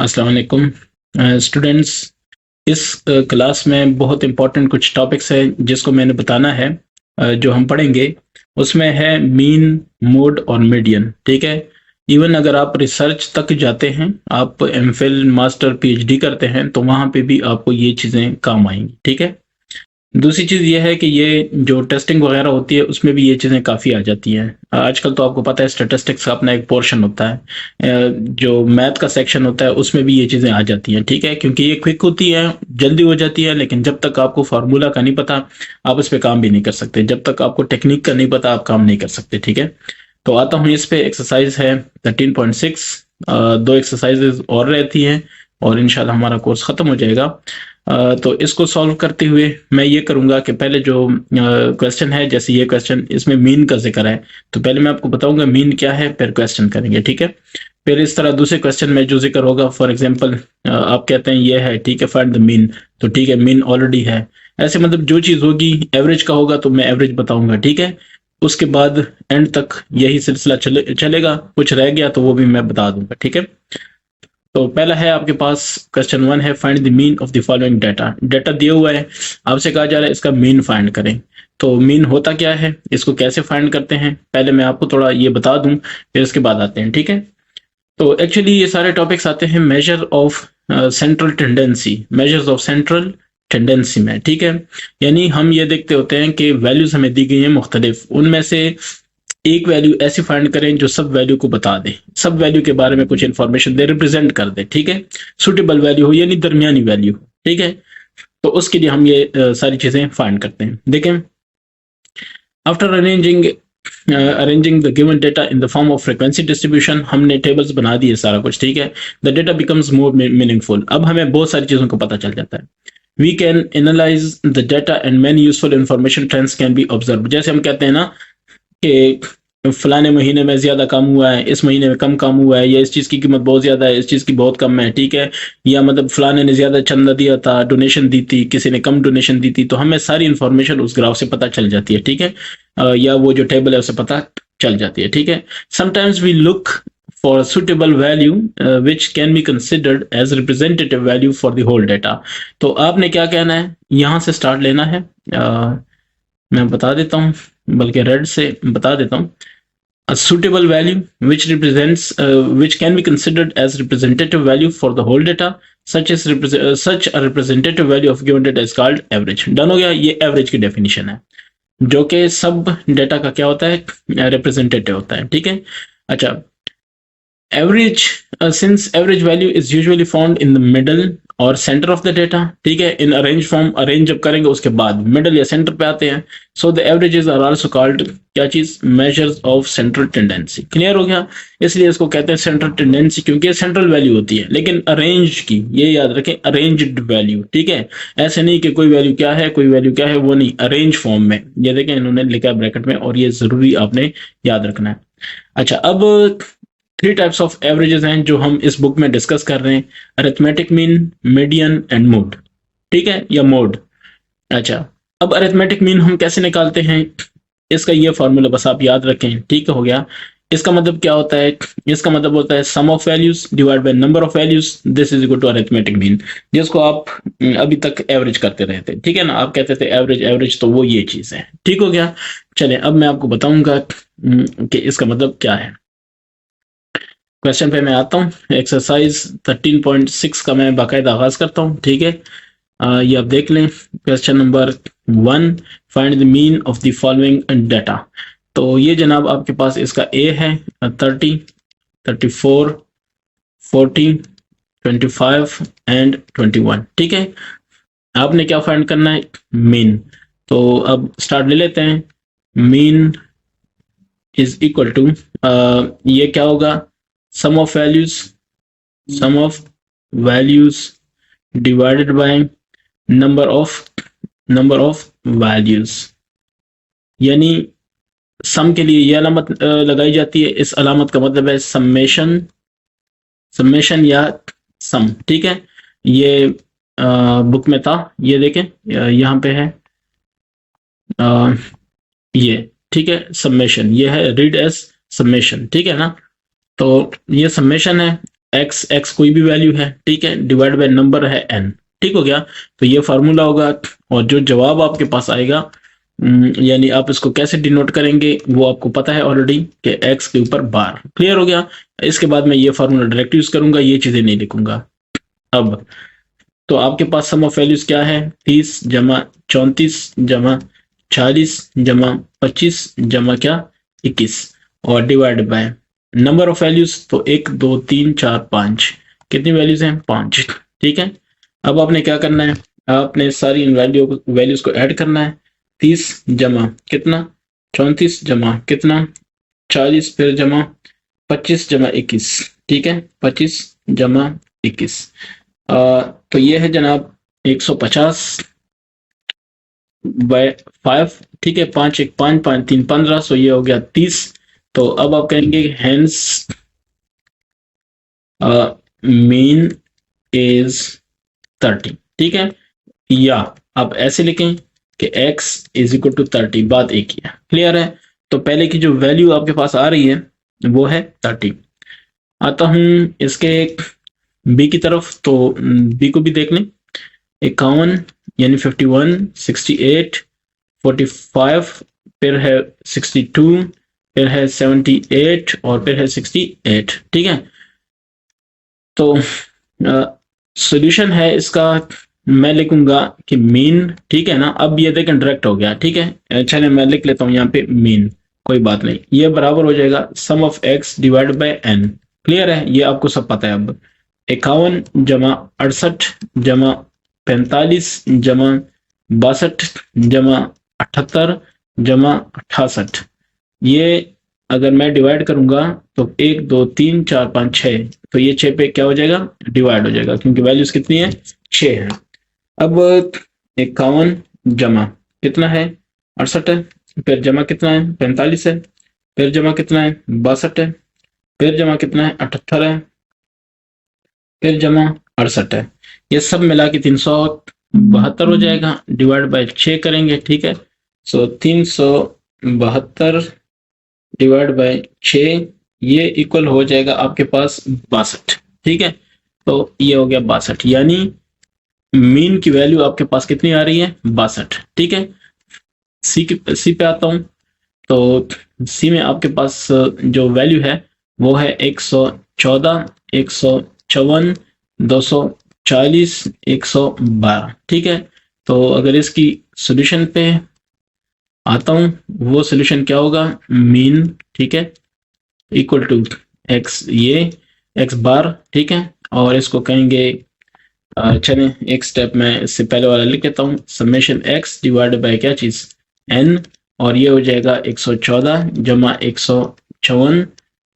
अस्सलाम वालेकुम स्टूडेंट्स। इस क्लास में बहुत इंपॉर्टेंट कुछ टॉपिक्स हैं जिसको मैंने बताना है। जो हम पढ़ेंगे उसमें है मीन, मोड और मीडियन। ठीक है। इवन अगर आप रिसर्च तक जाते हैं, आप एमफिल मास्टर पीएचडी करते हैं, तो वहाँ पे भी आपको ये चीज़ें काम आएंगी। ठीक है। दूसरी चीज़ ये है कि ये जो टेस्टिंग वगैरह होती है उसमें भी ये चीज़ें काफ़ी आ जाती हैं। आजकल तो आपको पता है स्टैटिस्टिक्स का अपना एक पोर्शन होता है। जो मैथ का सेक्शन होता है उसमें भी ये चीज़ें आ जाती हैं। ठीक है, क्योंकि ये क्विक होती है, जल्दी हो जाती है, लेकिन जब तक आपको फार्मूला का नहीं पता आप इस पर काम भी नहीं कर सकते। जब तक आपको टेक्निक का नहीं पता आप काम नहीं कर सकते। ठीक है। तो आता हूँ इस पे। एक्सरसाइज है 13.6। दो एक्सरसाइजेज और रहती हैं और इंशाल्लाह हमारा कोर्स ख़त्म हो जाएगा। तो इसको सॉल्व करते हुए मैं ये करूंगा कि पहले जो क्वेश्चन है, जैसे ये क्वेश्चन, इसमें मीन का जिक्र है, तो पहले मैं आपको बताऊंगा मीन क्या है, फिर क्वेश्चन करेंगे। ठीक है। फिर इस तरह दूसरे क्वेश्चन में जो जिक्र होगा, फॉर एग्जांपल आप कहते हैं ये है, ठीक है, फाइंड द मीन, तो ठीक है, मीन ऑलरेडी है। ऐसे मतलब जो चीज़ होगी एवरेज का होगा तो मैं एवरेज बताऊंगा। ठीक है। उसके बाद एंड तक यही सिलसिला चलेगा। कुछ रह गया तो वो भी मैं बता दूंगा। ठीक है। तो पहला है आपके पास, क्वेश्चन 1 है find the mean of the following data. Data दिया हुआ है, आपसे कहा जा रहा है इसका मीन फाइंड करें। तो मीन होता क्या है, इसको कैसे फाइंड करते हैं, पहले मैं आपको थोड़ा ये बता दूं, फिर उसके बाद आते हैं। ठीक है। तो एक्चुअली ये सारे टॉपिक्स आते हैं measure of central tendency, measures of central tendency में। ठीक है। यानी हम ये देखते होते हैं कि वैल्यूज हमें दी गई हैं मुख्तलिफ, उनमें से एक वैल्यू ऐसी फाइंड करें जो सब वैल्यू को बता दे, सब वैल्यू के बारे में कुछ इंफॉर्मेशन दे, रिप्रेजेंट कर दे। ठीक है। सुटेबल वैल्यू हो, यानी दरमियानी वैल्यू। ठीक है। तो उसके लिए हम ये सारी चीजें फाइंड करते हैं। देखें, after arranging the given data in the form of frequency distribution, हमने टेबल्स बना दिए सारा कुछ। ठीक है। The data becomes more meaningful. अब हमें बहुत सारी चीजों को पता चल जाता है। We can analyse the data and many useful information trends can be observe. जैसे हम कहते हैं ना कि फलाने महीने में ज्यादा काम हुआ है, इस महीने में कम काम हुआ है, या इस चीज की कीमत बहुत ज्यादा है, इस चीज की बहुत कम है। ठीक है। या मतलब फलाने ने ज्यादा चंदा दिया था, डोनेशन दी थी, किसी ने कम डोनेशन दी थी, तो हमें सारी इंफॉर्मेशन उस ग्राफ से पता चल जाती है। ठीक है। या वो जो टेबल है उसे पता चल जाती है। ठीक है। Sometimes we look for suitable value which can be considered as representative value for the whole data. तो आपने क्या कहना है, यहां से स्टार्ट लेना है। मैं बता देता हूँ, बल्कि रेड से बता देता हूँ। A suitable value which represents which can be considered as representative value for the whole data, such a representative value of given data is called average. Done हो गया। ये एवरेज की डेफिनेशन है, जो कि सब डेटा का क्या होता है, रिप्रेजेंटेटिव होता है। ठीक है। अच्छा, average, since average value is usually found in the middle और सेंटर ऑफ द डेटा। ठीक है। इन अरेंज फॉर्म, अरेंज जब करेंगे उसके बाद मिडल या सेंटर पे आते हैं। So the averages are also called क्या चीज, measures of central tendency. Clear हो गया। इसलिए इसको कहते हैं सेंट्रल टेंडेंसी, क्योंकि ये सेंट्रल वैल्यू होती है, लेकिन अरेंज की, ये याद रखें, अरेंज्ड वैल्यू। ठीक है। ऐसे नहीं कि कोई वैल्यू क्या है कोई वैल्यू क्या है, वो नहीं, अरेंज फॉर्म में। ये देखें इन्होंने लिखा है ब्रैकेट में, और ये जरूरी आपने याद रखना है। अच्छा, अब 3 टाइप्स ऑफ एवरेजेस हैं जो हम इस बुक में डिस्कस कर रहे हैं, arithmetic mean, median and mode. ठीक है, या मोड। अच्छा, अब अरिथमेटिक मीन हम कैसे निकालते हैं, इसका ये फॉर्मूला बस आप याद रखें। ठीक हो गया। इसका मतलब क्या होता है, इसका मतलब होता है sum of values divide by number of values, this is equal to arithmetic mean, जिसको आप अभी तक एवरेज करते रहे थे। ठीक है ना, आप कहते थे एवरेज एवरेज, तो वो ये चीज है। ठीक हो गया। चले, अब मैं आपको बताऊंगा कि इसका मतलब क्या है। क्वेश्चन पे मैं आता हूँ। एक्सरसाइज 13.6 का मैं बाकायदा आगाज करता हूँ। ठीक है। ये आप देख लें। Question number 1, find the mean of the following data. तो ये जनाब आपके पास इसका ए है 30, 34, 40, 25 एंड 21। ठीक है। आपने क्या फाइंड करना है, मीन। तो अब स्टार्ट ले लेते हैं। मीन इज इक्वल टू, ये क्या होगा, sum of values divided by number of values। यानी सम के लिए ये अलामत लगाई जाती है, इस अलामत का मतलब है समेशन, समेशन या सम। ठीक है। ये बुक में था, ये देखें यहाँ पे है ये। ठीक है, समेशन, ये है रीड एज समेशन। ठीक है ना। तो ये समेशन है, एक्स कोई भी वैल्यू है, ठीक है, डिवाइड बाय नंबर है n, ठीक हो गया। तो ये फार्मूला होगा और जो जवाब आपके पास आएगा यानी आप इसको कैसे डिनोट करेंगे वो आपको पता है ऑलरेडी कि x के ऊपर बार। क्लियर हो गया। इसके बाद मैं ये फार्मूला डायरेक्ट यूज करूंगा, ये चीजें नहीं लिखूंगा। अब तो आपके पास सम ऑफ वैल्यूज क्या है, 30 जमा 34 जमा 40 जमा 25 जमा क्या 21 और divide by number of values. तो 1 2 3 4 5, कितनी वैल्यूज हैं 5, ठीक है। अब आपने क्या करना है, आपने सारी इन वैल्यूज को ऐड करना है। 30 जमा कितना 34 जमा कितना 40 फिर जमा 25 जमा 21, ठीक है, 25 जमा 21। तो ये है जनाब 150 बाय 5, ठीक है, 5 1 5 5 3 15, सो ये हो गया 30। तो अब आप कहेंगे हेंस मीन इज 30, ठीक है, या आप ऐसे लिखें कि x इज इक्वल टू 30, बात एक ही है। क्लियर है। तो पहले की जो वैल्यू आपके पास आ रही है वो है 30। आता हूं इसके बी की तरफ, तो बी को भी देख लें। 51 यानी 51, 68, 45, फिर है 62, फिर है 78 और फिर है 68, ठीक है। तो सॉल्यूशन है इसका, मैं लिखूंगा कि मीन, ठीक है ना। अब ये देखें डायरेक्ट हो गया, ठीक है। चलिए मैं लिख लेता हूं यहाँ पे मीन, कोई बात नहीं, ये बराबर हो जाएगा sum of X divide by N. Clear है, ये आपको सब पता है। अब 51 जमा 68 जमा 45 जमा 62 जमा 78 जमा 68, ये अगर मैं डिवाइड करूंगा तो 1 2 3 4 5 6, तो ये 6 पे क्या हो जाएगा डिवाइड हो जाएगा, क्योंकि वैल्यूज कितनी है 6 है। अब 51 जमा कितना है 68 है, फिर जमा कितना है 45 है, फिर जमा कितना है 62 है, फिर जमा कितना है 78 है, फिर जमा 68 है। ये सब मिला के 372 हो जाएगा, डिवाइड बाय 6 करेंगे, ठीक है। सो 372 डिवाइड बाय 6, ये इक्वल हो जाएगा आपके पास 62, ठीक है। तो ये हो गया 62, यानी मीन की वैल्यू आपके पास कितनी आ रही है 62, ठीक है। सी पे आता हूं, तो सी में आपके पास जो वैल्यू है वो है 114, 154, 240, 112, ठीक है। तो अगर इसकी सॉल्यूशन पे आता हूं, वो सॉल्यूशन क्या होगा मीन, ठीक है, इक्वल टू एक्स, ये एक्स बार, ठीक है, और इसको कहेंगे चलें एक स्टेप में इससे पहले वाला लिख लेता हूँ, समेशन एक्स डिवाइड बाय क्या चीज एन, और ये हो जाएगा 114 जमा 154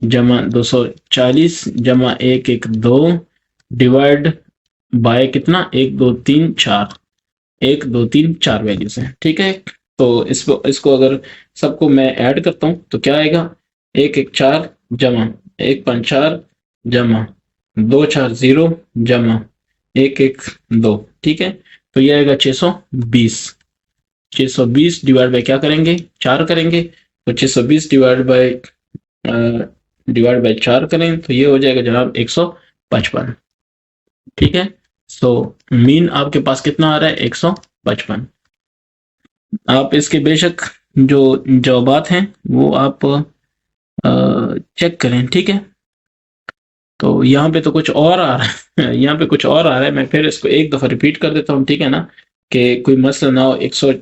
जमा 240 जमा 112 डिवाइड बाय कितना 1 2 3 4, 1 2 3 4 वैल्यूज हैं, ठीक है। तो इसको अगर सबको मैं ऐड करता हूँ तो क्या आएगा 1 1 4 जमा 1 5 4 जमा 2 4 0 जमा 1 1 2, ठीक है। तो ये आएगा 620, 620 डिवाइड बाय क्या करेंगे 4 करेंगे, तो 620 डिवाइड बाय 4 करें तो ये हो जाएगा जनाब 155, ठीक है। सो मीन आपके पास कितना आ रहा है 155। आप इसके बेशक जो जवाबात हैं वो आप चेक करें, ठीक है। तो यहाँ पे तो कुछ और आ रहा है यहाँ पे कुछ और आ रहा है, मैं फिर इसको एक दफा रिपीट कर देता हूँ, ठीक है ना, कि कोई मसला ना हो। 100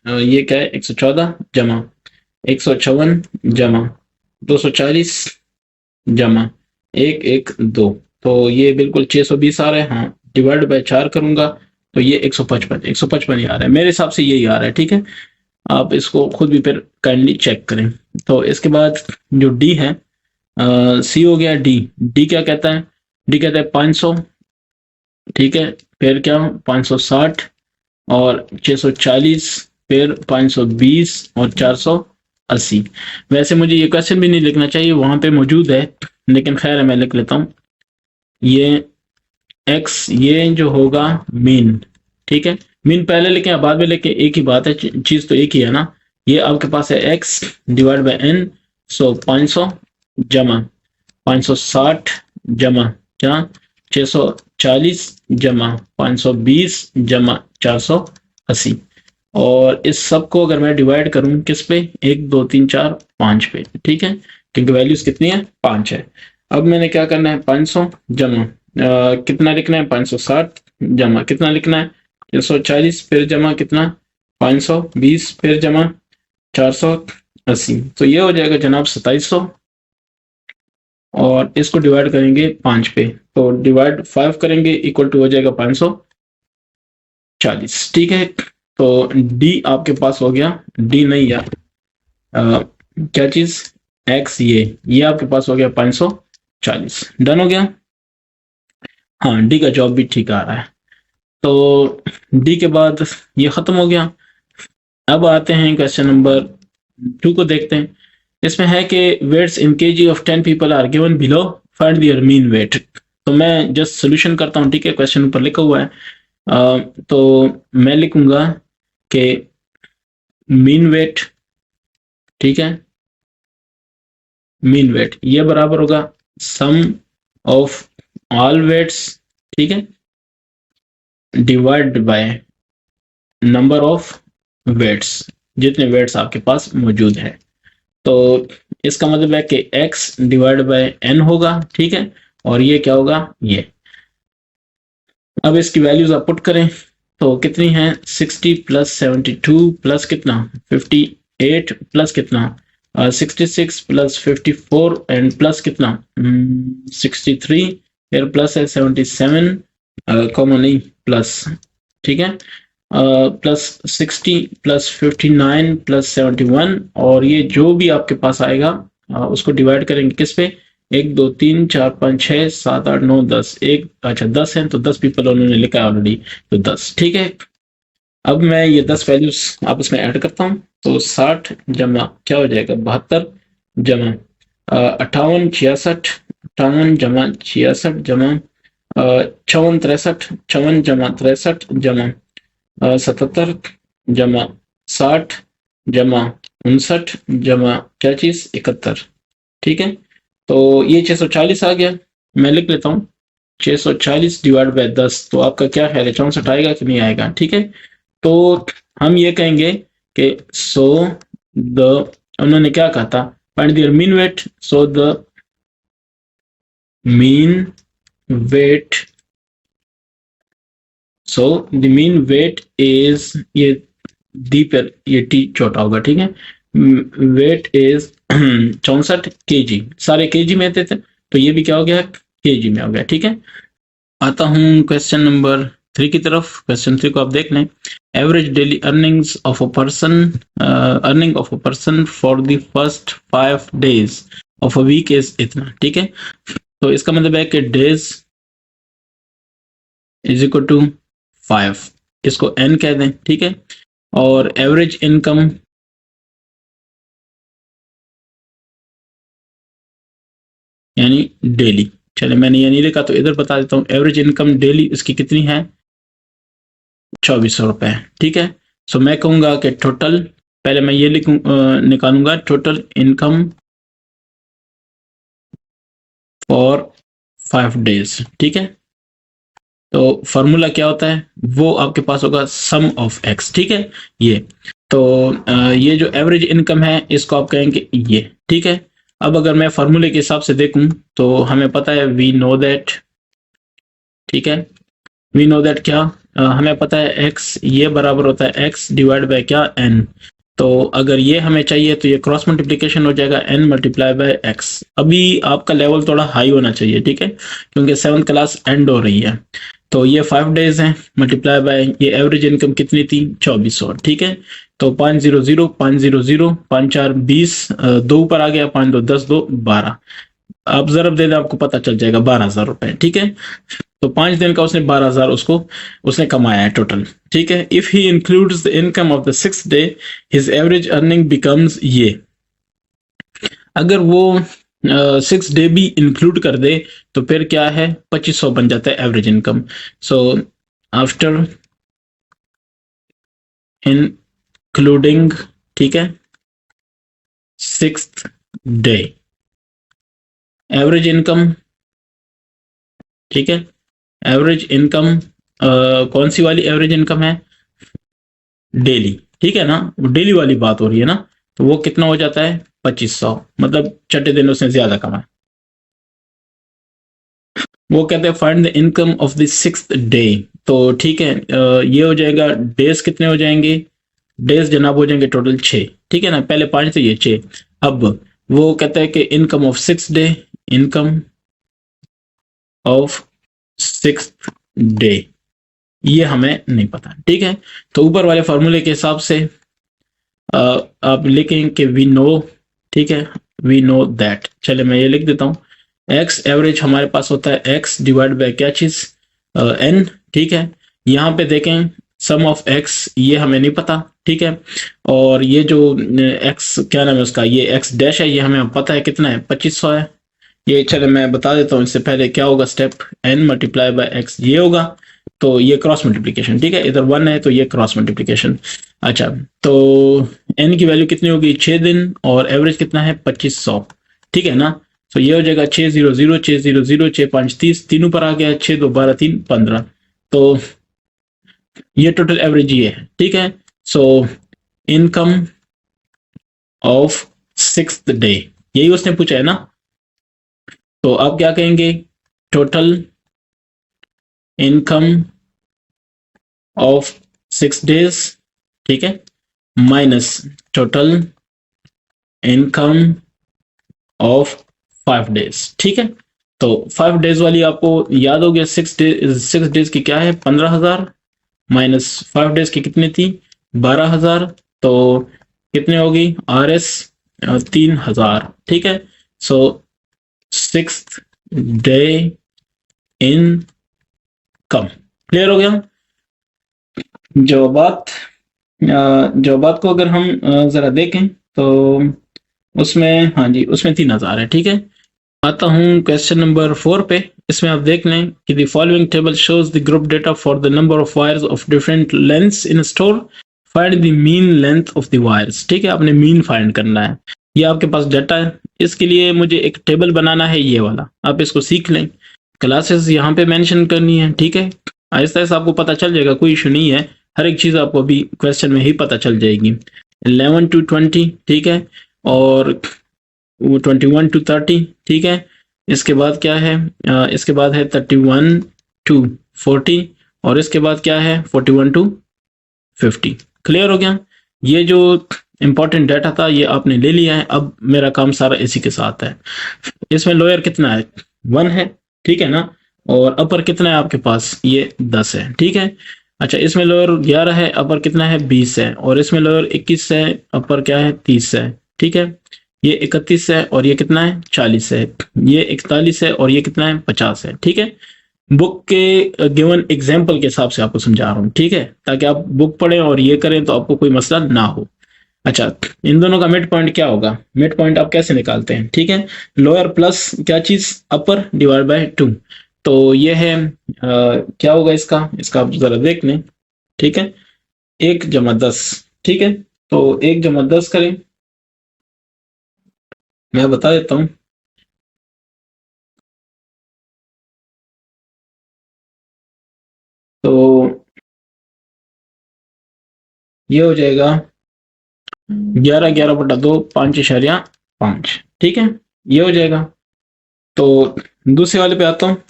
ये क्या है 114 जमा 156 जमा 240 जमा 1 1 2, तो ये बिल्कुल 620 आ रहा है। हाँ, डिवाइड बाय 4 करूंगा तो ये 155 ही आ रहा है, मेरे हिसाब से यही आ रहा है, ठीक है। आप इसको खुद भी फिर काइंडली चेक करें। तो इसके बाद जो डी है, सी हो गया, डी क्या कहता है, डी कहता है 500, ठीक है, फिर क्या 560 और 640, फिर 520 और 480। वैसे मुझे ये क्वेश्चन भी नहीं लिखना चाहिए, वहां पे मौजूद है, लेकिन खैर है मैं लिख लेता हूँ। ये एक्स ये जो होगा मीन, ठीक है, मीन पहले लिखें या बाद में लिखें एक ही बात है, चीज तो एक ही है ना। ये आपके पास है एक्स डिवाइड बाय एन, सो 500 जमा 560 जमा क्या 640 जमा 520 जमा 480। और इस सब को अगर मैं डिवाइड करूं किस पे, 1 2 3 4 5 पे, ठीक है, क्योंकि वैल्यूज कितनी है, 5 है। अब मैंने क्या करना है, 500 जमा कितना लिखना है, 560 जमा कितना लिखना है, 640, फिर जमा कितना 520, फिर जमा 480। तो ये हो जाएगा जनाब 2700। और इसको डिवाइड करेंगे 5 पे, तो डिवाइड 5 करेंगे, इक्वल टू हो जाएगा 540। ठीक है, तो डी आपके पास हो गया, डी नहीं यार, क्या चीज, एक्स, ये आपके पास हो गया 540। डन हो गया। हाँ, डी का जवाब भी ठीक आ रहा है। तो डी के बाद ये खत्म हो गया। अब आते हैं क्वेश्चन नंबर 2 को देखते हैं। इसमें है कि weights in kg of 10 people are given below, find their mean weight. तो मैं जस्ट सोल्यूशन करता हूँ, ठीक है, क्वेश्चन ऊपर लिखा हुआ है। तो मैं लिखूंगा कि मीन वेट, ठीक है, मीन वेट ये बराबर होगा सम ऑफ ऑल वेट्स, ठीक है, divide by number of weights, जितने वेट्स आपके पास मौजूद है। तो इसका मतलब है कि x डिवाइड बाय n होगा, ठीक है, और ये क्या होगा, ये। अब इसकी वैल्यूज आप पुट करें तो कितनी है, 60 प्लस 72 प्लस कितना 58 प्लस कितना 66 प्लस 54 एंड प्लस कितना 63, फिर प्लस है 77, कॉमन नहीं प्लस, ठीक है, प्लस 60 प्लस 59 प्लस 71, और ये जो भी आपके पास आएगा उसको डिवाइड करेंगे किस पे, 1 2 3 4 5 6 7 8 9 10, एक अच्छा 10 है तो 10 पीपल उन्होंने लिखा है ऑलरेडी, तो 10, ठीक है। अब मैं ये 10 वैल्यूज आपस में ऐड करता हूँ, तो 60 जमा क्या हो जाएगा 72 जमा 58 66, 58 जमा 66 जमा 54 63, 54 जमा 63 जमा 77 जमा 60 जमा 59 जमा क्या चीज 71, ठीक है। तो ये 640 आ गया। मैं लिख लेता हूँ 640 डिवाइड बाय 10, तो आपका क्या ख्याल है, 64 आएगा कि नहीं आएगा, ठीक है। तो हम ये कहेंगे कि सो द, उन्होंने क्या कहा था, find their mean weight, so the mean weight, so the mean weight is, ये दी पर ये टी छोटा होगा, ठीक है, वेट इज 64 केजी, सारे केजी में थे, तो ये भी क्या हो गया, केजी में हो गया, ठीक है। आता हूँ क्वेश्चन नंबर 3 की तरफ। क्वेश्चन 3 को आप देख लें। Average daily earnings of a person, earning of a person for the first 5 days of a week is इतना, ठीक है। तो इसका मतलब है कि डेज इज इक्वल टू 5, इसको n कह दें, ठीक है। और एवरेज इनकम यानी डेली, चले मैंने ये नहीं लिखा तो इधर बता देता हूँ, एवरेज इनकम डेली इसकी कितनी है, 2400 रुपए, ठीक है। सो मैं कहूंगा कि टोटल, पहले मैं ये लिखूं निकालूंगा टोटल इनकम फॉर 5 डेज, ठीक है। तो फॉर्मूला क्या होता है, वो आपके पास होगा सम ऑफ एक्स, ठीक है, ये। तो ये जो एवरेज इनकम है इसको आप कहेंगे ये, ठीक है। अब अगर मैं फार्मूले के हिसाब से देखूं तो हमें पता है वी नो दैट, ठीक है, वी नो दैट क्या, हमें पता है x ये बराबर होता है x डिवाइड बाय क्या n। तो अगर ये हमें चाहिए तो ये क्रॉस मल्टीप्लिकेशन हो जाएगा n मल्टीप्लाई बाय x। अभी आपका लेवल थोड़ा हाई होना चाहिए, ठीक है, क्योंकि 7th क्लास एंड हो रही है। तो ये 5 डेज हैं, मल्टीप्लाई बाय ये एवरेज इनकम कितनी थी 2400, ठीक है। तो 500 500 5 4 20, 2 ऊपर आ गया, 5 2 10 2 12, आप जरब दे दें आपको पता चल जाएगा 12,000 रुपए, ठीक है। तो 5 दिन का उसने 12,000 उसको उसने कमाया है टोटल, ठीक है। If he includes the income of the 6th day, his average earning becomes ये। अगर वो 6 डे भी इंक्लूड कर दे तो फिर क्या है 2500 बन जाता है average income. So after including, ठीक है, 6th डे, एवरेज इनकम ठीक है। एवरेज इनकम कौन सी वाली एवरेज इनकम है? डेली, ठीक है ना, डेली वाली बात हो रही है ना, तो वो कितना हो जाता है? 2500, मतलब छठे दिन उसने ज्यादा कमाया। वो कहते हैं find the income of the sixth day. तो ठीक है, ये हो जाएगा, डेज कितने हो जाएंगे? डेज जनाब हो जाएंगे टोटल 6, ठीक है ना, पहले 5 थे, ये 6। अब वो कहता है कि income of six day, income of six day, ये हमें नहीं पता, ठीक है। तो ऊपर वाले फॉर्मूले के हिसाब से आप लिखें कि वी नो, ठीक है, वी नो दैट, चले मैं ये लिख देता हूँ, एक्स एवरेज हमारे पास होता है एक्स डिवाइड बाय क्या चीज? एन, ठीक है। यहाँ पे देखें सम ऑफ एक्स, ये हमें नहीं पता, ठीक है। और ये जो एक्स क्या नाम है उसका, ये एक्स डैश है, ये हमें पता है कितना है, 2500 है। ये चले मैं बता देता हूँ, इससे पहले क्या होगा step, N multiply by X, ये होगा। तो ये क्रॉस मल्टीप्लीकेशन, ठीक है, इधर 1 है तो ये क्रॉस मल्टीप्लीकेशन। अच्छा, तो एन की वैल्यू कितनी होगी? 6 दिन, और एवरेज कितना है? 2500, ठीक है ना। तो ये हो जाएगा 600, 600, 6 5 30, तीन ऊपर आ गया, 6 2 12 3 15। तो ये टोटल एवरेज ये है, ठीक है। So income of sixth day, यही उसने पूछा है ना। तो आप क्या कहेंगे? टोटल इनकम ऑफ 6 डेज, ठीक है, minus total income of 5 days, ठीक है। तो 5 डेज वाली आपको याद हो गया, 6 डेज की क्या है? 15,000, माइनस 5 डेज की कितनी थी? 12,000। तो कितने होगी आर एस? 3,000, ठीक है। So six day income, clear हो गया। जो बात को अगर हम जरा देखें तो उसमें, हाँ जी, उसमें 3,000 है, ठीक है। आता हूँ क्वेश्चन नंबर 4 पे। इसमें आप देख लें कि the following table shows the group data for the number of wires of different lengths in store, find the mean length of the wires, ठीक है, आपने मीन फाइंड करना है। ये आपके पास डाटा है, इसके लिए मुझे एक टेबल बनाना है, ये वाला, आप इसको सीख लें। क्लासेस यहाँ पे मेंशन करनी है, ठीक है, आहिस्ता आहिस्ता आपको पता चल जाएगा, कोई इशू नहीं है, हर एक चीज़ आपको अभी क्वेश्चन में ही पता चल जाएगी। 11 to 20, ठीक है, और वो 21 to 30, ठीक है। इसके बाद क्या है? इसके बाद है 31 to 40, और इसके बाद क्या है? 41 to 50। क्लियर हो गया? ये जो इंपॉर्टेंट डाटा था ये आपने ले लिया है, अब मेरा काम सारा इसी के साथ है। इसमें लोअर कितना है? 1 है, ठीक है ना, और अपर कितना है आपके पास? ये 10 है, ठीक है। अच्छा, इसमें लोअर 11 है, अपर कितना है? 20 है, और इसमें लोअर 21 है, अपर क्या है? 30 है, ठीक है। ये 31 है, और ये कितना है? 40 है। ये 41 है, और ये कितना है? 50 है, ठीक है। बुक के गिवन एग्जाम्पल के हिसाब से आपको समझा रहा हूँ, ठीक है, ताकि आप बुक पढ़ें और ये करें तो आपको कोई मसला ना हो। अच्छा, इन दोनों का मिड पॉइंट क्या होगा? मिड पॉइंट आप कैसे निकालते हैं? ठीक है, लोअर प्लस क्या चीज? अपर डिवाइड बाय 2। तो ये है क्या होगा इसका? इसका आप जरा देख लें, ठीक है, 1 + 10, ठीक है। तो 1 + 10 करें, मैं बता देता हूँ। तो ये हो जाएगा 11 11/2, 5.5, ठीक है, ये हो जाएगा। तो दूसरे वाले पे आता हूँ,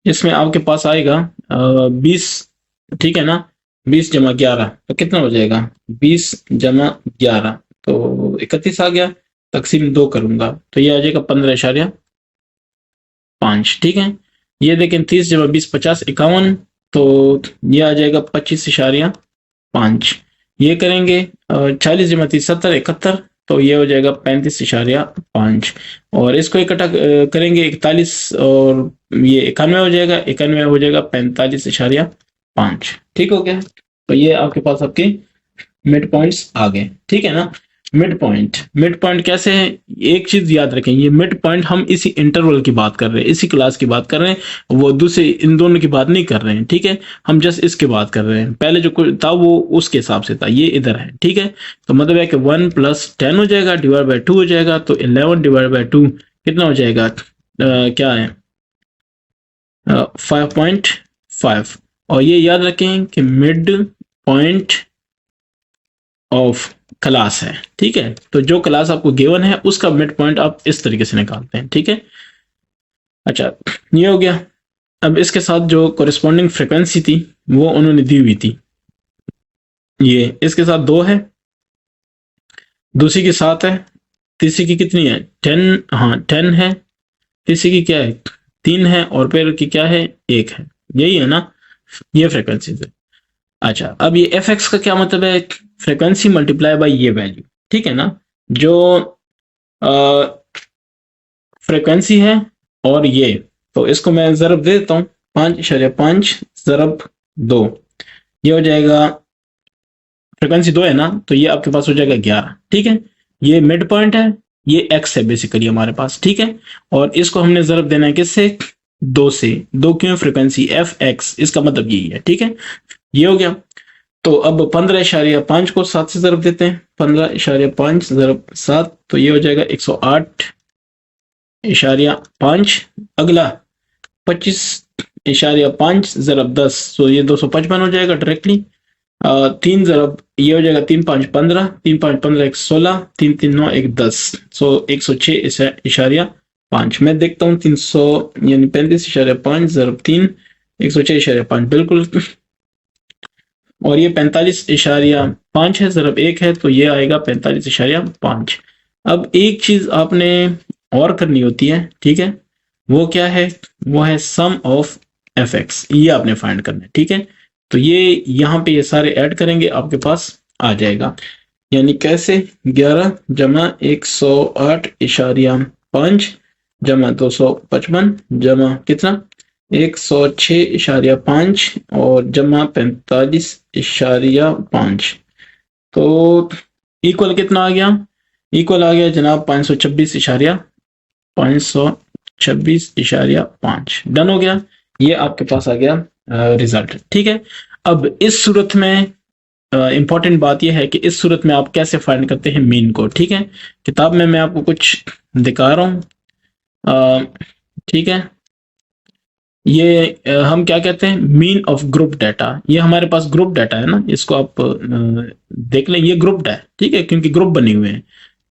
इसमें आपके पास आएगा 20, ठीक है ना, 20 + 11 तो कितना हो जाएगा? 20 + 11 तो 31 आ गया, तकसीम 2 करूंगा तो ये आ जाएगा 15.5, ठीक है। ये देखें 30 + 20 50, 51, तो ये आ जाएगा 25.5। ये करेंगे 40 + 30 70, 71, तो ये हो जाएगा 35.5, और इसको इकट्ठा करेंगे 41, और ये 91 हो जाएगा, 91 हो जाएगा 45.5, ठीक हो गया। तो ये आपके पास आपके मिड पॉइंट्स आ गए, ठीक है ना। मिड पॉइंट कैसे है? एक चीज याद रखें, ये मिड पॉइंट हम इसी इंटरवल की बात कर रहे हैं, इसी क्लास की बात कर रहे हैं, वो दूसरे इन दोनों की बात नहीं कर रहे हैं, ठीक है। हम जस्ट इसके बात कर रहे हैं, पहले जो कुछ था वो उसके हिसाब से था, ये इधर है, ठीक है। तो मतलब है कि 1 + 10 हो जाएगा, डिवाइड बाय 2 हो जाएगा, तो 11 डिवाइड बाय 2 कितना हो जाएगा? क्या है 5.5। और ये याद रखें कि मिड पॉइंट ऑफ क्लास है, ठीक है। तो जो क्लास आपको गिवन है उसका मिड पॉइंट आप इस तरीके से निकालते हैं, ठीक है। अच्छा, ये हो गया। अब इसके साथ जो कोरिस्पॉन्डिंग फ्रिक्वेंसी थी वो उन्होंने दी हुई थी, ये इसके साथ 2 है, दूसरी की 7 है, तीसरी की कितनी है 10, हाँ 10 है, तीसरी की क्या है 3 है, और फिर की क्या है 1 है। यही है ना, ये फ्रिक्वेंसी है। अच्छा, अब ये एफ एक्स का क्या मतलब है, फ्रिक्वेंसी मल्टीप्लाई बाय ये वैल्यू, ठीक है ना। जो फ्रिक्वेंसी है और ये, तो इसको मैं ज़रब दे देता हूँ, 5.5 ज़रब 2, ये हो जाएगा, फ्रिक्वेंसी 2 है ना, तो ये आपके पास हो जाएगा 11, ठीक है। ये मिड पॉइंट है, ये एक्स है बेसिकली हमारे पास, ठीक है। और इसको हमने ज़रब देना है किससे, 2 से। 2 क्यों, फ्रिक्वेंसी एफ एक्स, इसका मतलब यही है, ठीक है। ये हो गया। तो अब 15.5 को 7 से ज़रब देते हैं, 15.5 ज़रब 7, तो ये हो जाएगा 108.5। अगला 25.5 ज़रब 10, तो ये 255 हो जाएगा डायरेक्टली। 3 ज़रब, ये हो जाएगा 3 5 15, 3 5 15 1 16, 3 3 9 1 10, सो 106.5। मैं देखता हूँ 300 यानी 35.5 ज़रब 3, 106.5 बिल्कुल। और ये 45.5 है, ज़रब 1 है, तो ये आएगा 45.5। अब एक चीज़ आपने और करनी होती है, ठीक है, वो क्या है, वो है सम ऑफ एफ एक्स, ये आपने फाइंड करना है, ठीक है। तो ये यहाँ पे ये सारे ऐड करेंगे, आपके पास आ जाएगा। यानी कैसे, 11 जमा 108.5 जमा 255 जमा कितना 106.5 और जमा 45.5, तो इक्वल कितना आ गया, इक्वल आ गया जनाब 526.5। डन हो गया, ये आपके पास आ गया रिजल्ट, ठीक है। अब इस सूरत में इंपॉर्टेंट बात यह है कि इस सूरत में आप कैसे फाइंड करते हैं मीन को, ठीक है। किताब में मैं आपको कुछ दिखा रहा हूँ, ठीक है। ये हम क्या कहते हैं, मीन ऑफ ग्रुप डाटा। ये हमारे पास ग्रुप डाटा है ना, इसको आप देख लें, ये ग्रुप है, ठीक है, क्योंकि ग्रुप बने हुए हैं।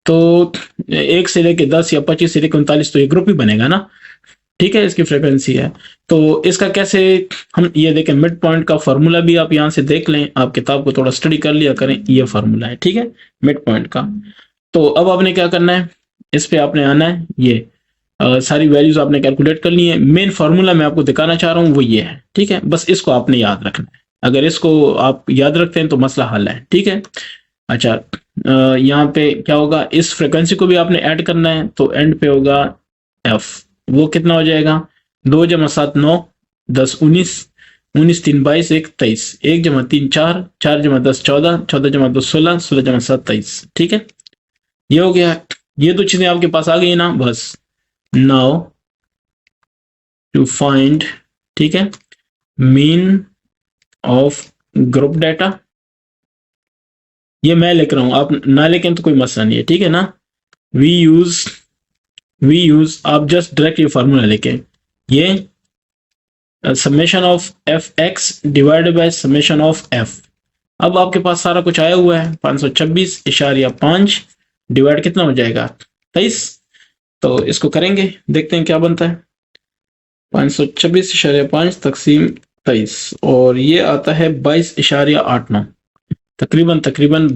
तो 1 से लेके 10 या 25 से लेके 39, तो ये ग्रुप ही बनेगा ना, ठीक है। इसकी फ्रिक्वेंसी है, तो इसका कैसे हम ये देखें, मिड पॉइंट का फार्मूला भी आप यहाँ से देख लें, आप किताब को थोड़ा स्टडी कर लिया करें, ये फार्मूला है, ठीक है, मिड पॉइंट का। तो अब आपने क्या करना है, इस पे आपने आना है, ये सारी वैल्यूज आपने कैलकुलेट कर ली है। मेन फार्मूला मैं आपको दिखाना चाह रहा हूँ वो ये है, ठीक है, बस इसको आपने याद रखना है। अगर इसको आप याद रखते हैं तो मसला हल है, ठीक है। अच्छा, यहाँ पे क्या होगा, इस फ्रिक्वेंसी को भी आपने ऐड करना है, तो एंड पे होगा एफ, वो कितना हो जाएगा, 2 जमा 7 9, 10 19, 19 3 22 1 23, 1 जमा 3 4, 4 जमा 10 14, 14 जमा 2 16, 16 जमा 7 23, ठीक है। ये हो गया, ये दो चीजें आपके पास आ गई ना, बस नाउ टू फाइंड, ठीक है, मीन ऑफ ग्रुप डाटा। ये मैं लिख रहा हूं, आप ना लिखें तो कोई मसला नहीं है, ठीक है ना। वी यूज आप जस्ट डायरेक्ट ये फार्मूला लिखें, ये summation of F x divided by summation of F. अब आपके पास सारा कुछ आया हुआ है, 526.5 डिवाइड कितना हो जाएगा 23, तो इसको करेंगे, देखते हैं क्या बनता है। 526.5 तकसीम 23, और ये आता है 22.89, तकरीबन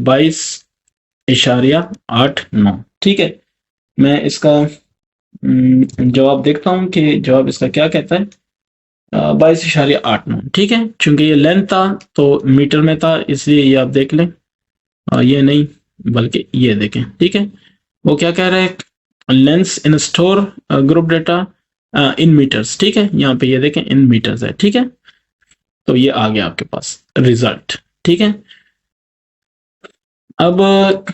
22.89, ठीक है। मैं इसका जवाब देखता हूं कि जवाब इसका क्या कहता है, 22.89, ठीक है। चूंकि ये लेंथ था तो मीटर में था, इसलिए ये आप देख लें, ये नहीं बल्कि ये देखें, ठीक है। वो क्या कह रहा है, lens in store group data in metres, ठीक है, यहाँ पे ये देखें इन मीटर्स है, ठीक है। तो ये आ गया आपके पास रिजल्ट, ठीक है। अब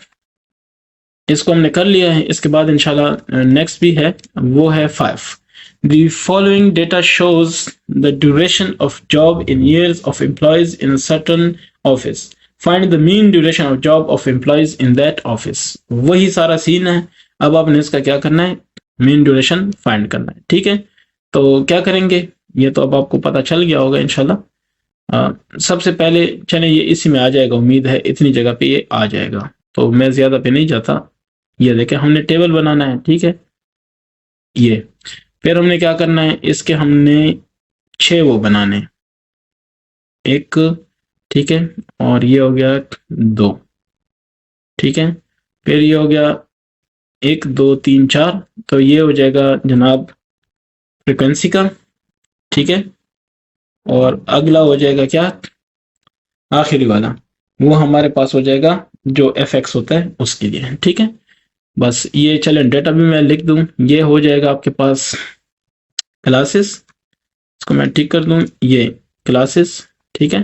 इसको हमने कर लिया है, इसके बाद इंशाल्लाह नेक्स्ट भी है, वो है 5। The following data shows the duration of job in years of employees in a certain office. Find the mean duration of job of employees in that office. वही सारा सीन है। अब आपने इसका क्या करना है, मीन ड्यूरेशन फाइंड करना है। ठीक है, तो क्या करेंगे ये तो अब आपको पता चल गया होगा इंशाल्लाह। सबसे पहले चले ये इसी में आ जाएगा, उम्मीद है इतनी जगह पे ये आ जाएगा, तो मैं ज्यादा पे नहीं जाता। ये देखें हमने टेबल बनाना है, ठीक है। ये फिर हमने क्या करना है, इसके हमने 6 वो बनाने, एक, ठीक है, और ये हो गया 2, ठीक है, फिर ये हो गया 1 2 3 4, तो ये हो जाएगा जनाब फ्रीक्वेंसी का, ठीक है। और अगला हो जाएगा क्या, आखिरी वाला, वो हमारे पास हो जाएगा जो एफ एक्स होता है उसके लिए, ठीक है। बस ये चलें डेटा भी मैं लिख दूं, ये हो जाएगा आपके पास क्लासेस, इसको मैं ठीक कर दूं, ये क्लासेस, ठीक है।